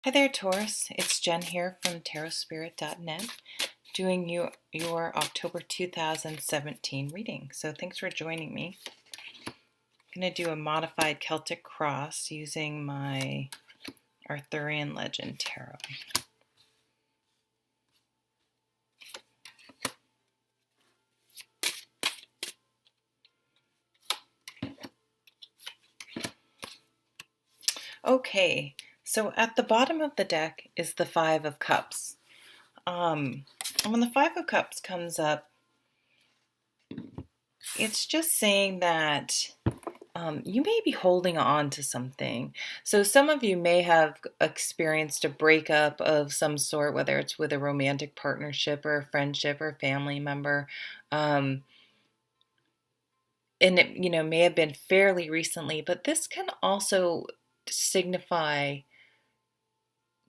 Hi there, Taurus. It's Jen here from tarotspirit.net doing your October 2017 reading. So thanks for joining me. I'm going to do a modified Celtic cross using my Arthurian Legend Tarot. Okay, so at the bottom of the deck is the Five of Cups. And when the Five of Cups comes up, it's just saying that you may be holding on to something. So some of you may have experienced a breakup of some sort, whether it's with a romantic partnership or a friendship or a family member. And it, may have been fairly recently, but this can also signify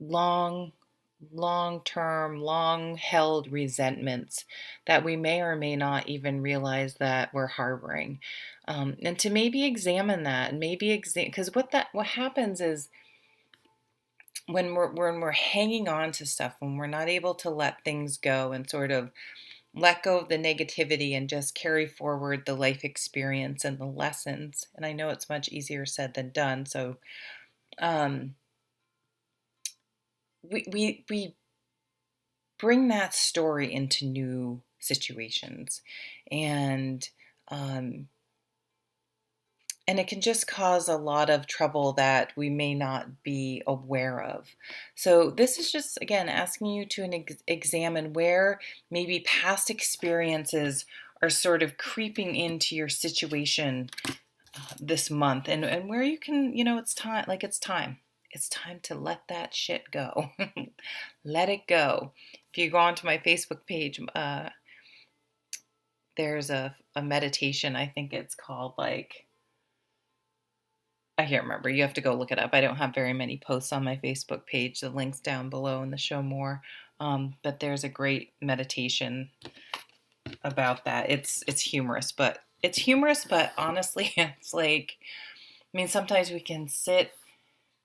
long long-term, long-held resentments that we may or may not even realize that we're harboring. And to maybe examine that, and because what happens is when we're hanging on to stuff, when we're not able to let things go and sort of let go of the negativity and just carry forward the life experience and the lessons. And I know it's much easier said than done. So um, we bring that story into new situations, and um, and it can just cause a lot of trouble that we may not be aware of. So this is just, again, asking you to examine where maybe past experiences are sort of creeping into your situation this month, and where you can, it's time, it's time to let that shit go. Let it go. If you go onto my Facebook page, there's a meditation. I think it's called, like, I can't remember. You have to go look it up. I don't have very many posts on my Facebook page. The link's down below in the show more. But there's a great meditation about that. It's humorous, but honestly, it's like, I mean, sometimes we can sit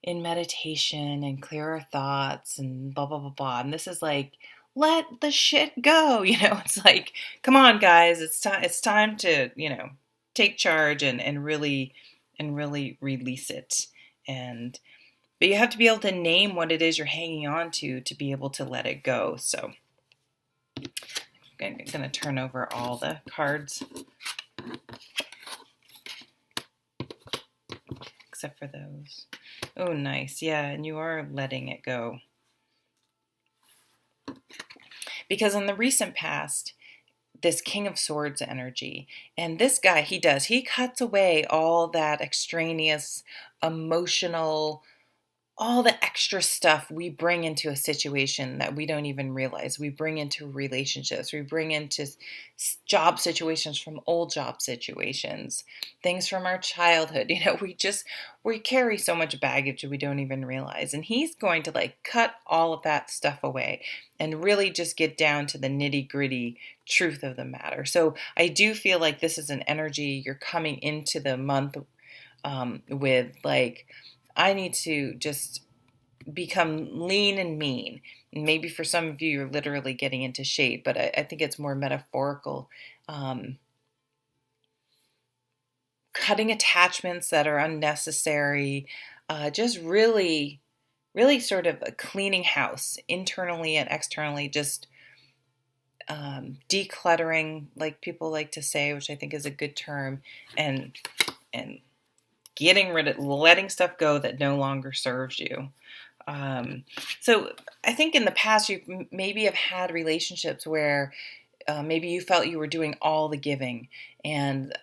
in meditation and clear our thoughts and blah blah blah blah. And this is like, let the shit go. It's like, come on, guys, it's time to, take charge and really release it. But you have to be able to name what it is you're hanging on to be able to let it go. So I'm gonna turn over all the cards except for those. Oh, nice. Yeah, and you are letting it go. Because in the recent past, this King of Swords energy, and this guy, he cuts away all that extraneous, emotional, all the extra stuff we bring into a situation that we don't even realize. We bring into relationships, we bring into job situations from old job situations, things from our childhood. We carry so much baggage we don't even realize. And he's going to, like, cut all of that stuff away and really just get down to the nitty-gritty truth of the matter. So I do feel like this is an energy you're coming into the month with, like, I need to just become lean and mean. And maybe for some of you, you're literally getting into shape, but I think it's more metaphorical. Cutting attachments that are unnecessary, just really, really sort of a cleaning house internally and externally, just decluttering, like people like to say, which I think is a good term, and getting rid of, letting stuff go that no longer serves you. So I think in the past you maybe have had relationships where maybe you felt you were doing all the giving, and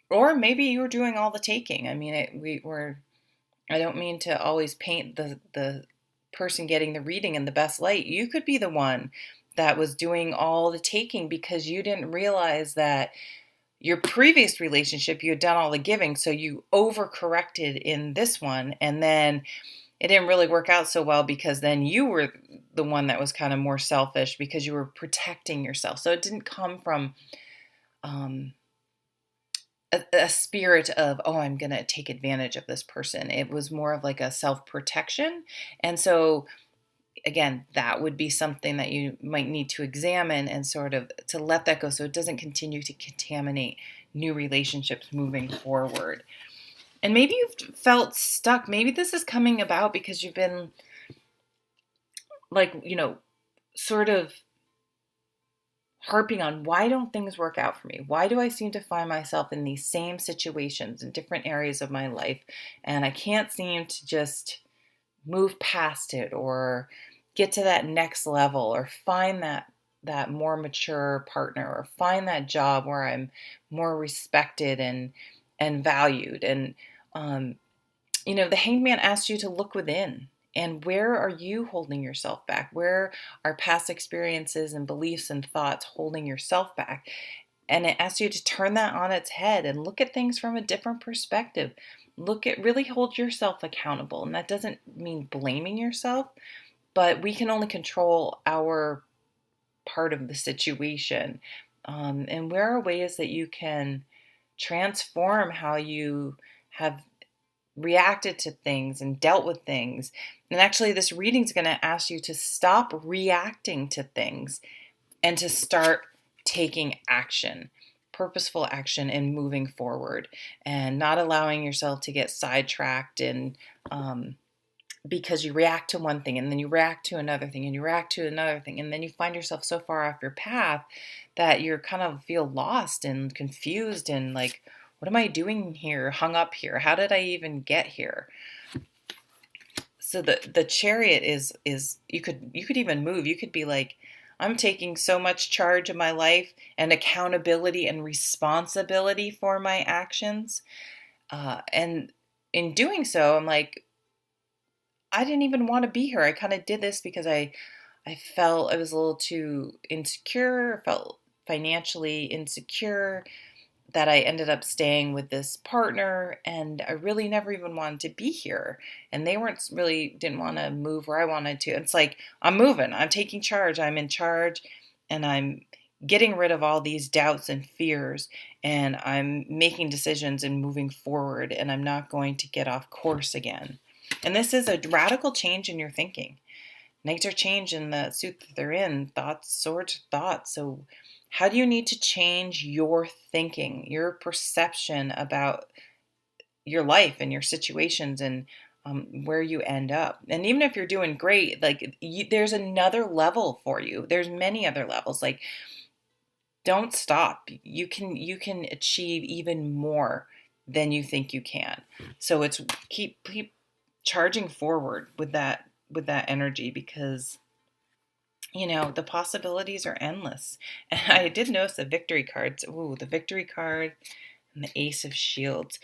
or maybe you were doing all the taking. I mean, I don't mean to always paint the person getting the reading in the best light. You could be the one that was doing all the taking because you didn't realize that your previous relationship, you had done all the giving, so you overcorrected in this one, and then it didn't really work out so well because then you were the one that was kind of more selfish because you were protecting yourself. So it didn't come from a spirit of, oh, I'm going to take advantage of this person. It was more of like a self-protection. And so again, that would be something that you might need to examine and sort of to let that go so it doesn't continue to contaminate new relationships moving forward. And maybe you've felt stuck. Maybe this is coming about because you've been like, sort of harping on, why don't things work out for me? Why do I seem to find myself in these same situations in different areas of my life and I can't seem to just move past it or get to that next level or find that more mature partner or find that job where I'm more respected and valued. And the hangman asks you to look within. And where are you holding yourself back? Where are past experiences and beliefs and thoughts holding yourself back? And it asks you to turn that on its head and look at things from a different perspective. Really hold yourself accountable. And that doesn't mean blaming yourself, but we can only control our part of the situation. And where are ways that you can transform how you have reacted to things and dealt with things. And actually, this reading is going to ask you to stop reacting to things and to start taking action, purposeful action, and moving forward, and not allowing yourself to get sidetracked and because you react to one thing and then you react to another thing and you react to another thing and then you find yourself so far off your path that you're kind of feel lost and confused and like, what am I doing here, hung up here? How did I even get here? So the chariot is you could even move. You could be like, I'm taking so much charge of my life and accountability and responsibility for my actions. And in doing so, I'm like, I didn't even want to be here. I kind of did this because I felt I was a little too insecure, felt financially insecure, that I ended up staying with this partner and I really never even wanted to be here. And they didn't want to move where I wanted to. It's like, I'm moving, I'm taking charge, I'm in charge, and I'm getting rid of all these doubts and fears, and I'm making decisions and moving forward, and I'm not going to get off course again. And this is a radical change in your thinking. Knights are changed in the suit that they're in, thoughts, swords, thoughts. So how do you need to change your thinking, your perception about your life and your situations and where you end up? And even if you're doing great, like there's another level for you. There's many other levels. Like, don't stop. You can achieve even more than you think you can. So it's keep charging forward with that energy because the possibilities are endless. And I did notice the victory cards. Ooh, the victory card and the Ace of Shields.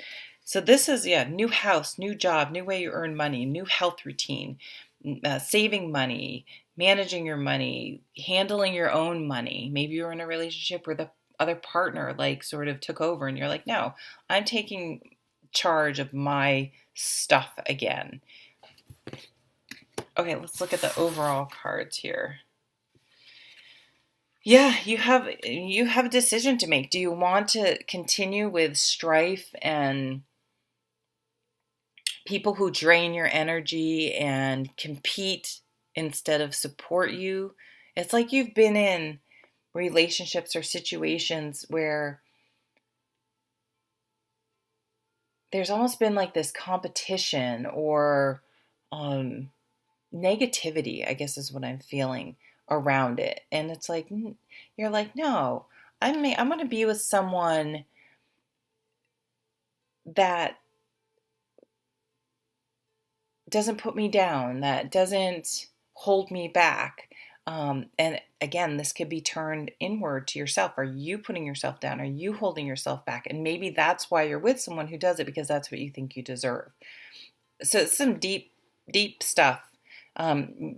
So this is, new house, new job, new way you earn money, new health routine, saving money, managing your money, handling your own money. Maybe you're in a relationship where the other partner like sort of took over and you're like, no, I'm taking charge of my stuff again. Okay, let's look at the overall cards here. Yeah, you have a decision to make. Do you want to continue with strife and people who drain your energy and compete instead of support you? It's like you've been in relationships or situations where there's almost been like this competition or negativity, I guess is what I'm feeling around it. And it's like, you're like, no, I'm going to be with someone that doesn't put me down, that doesn't hold me back. And again, this could be turned inward to yourself. Are you putting yourself down? Are you holding yourself back? And maybe that's why you're with someone who does it, because that's what you think you deserve. So it's some deep, deep stuff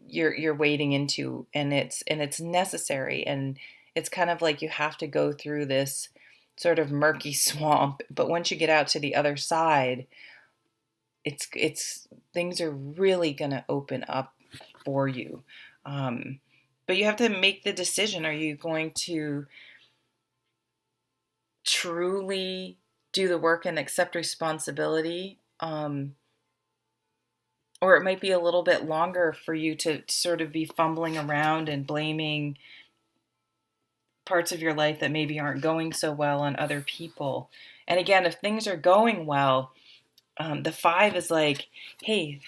you're wading into, and it's necessary, and it's kind of like you have to go through this sort of murky swamp, but once you get out to the other side, it's things are really going to open up for you. But you have to make the decision. Are you going to truly do the work and accept responsibility. Or it might be a little bit longer for you to sort of be fumbling around and blaming parts of your life that maybe aren't going so well on other people. And again, if things are going well, the 5 is like, hey,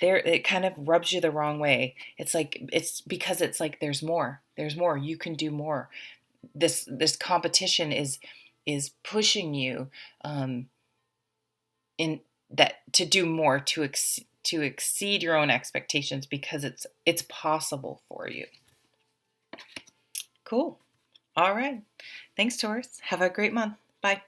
there, it kind of rubs you the wrong way. It's because it's like there's more, you can do more. This competition is pushing you, in that to do more, to exceed your own expectations, because it's possible for you. Cool. All right. Thanks, Taurus. Have a great month. Bye.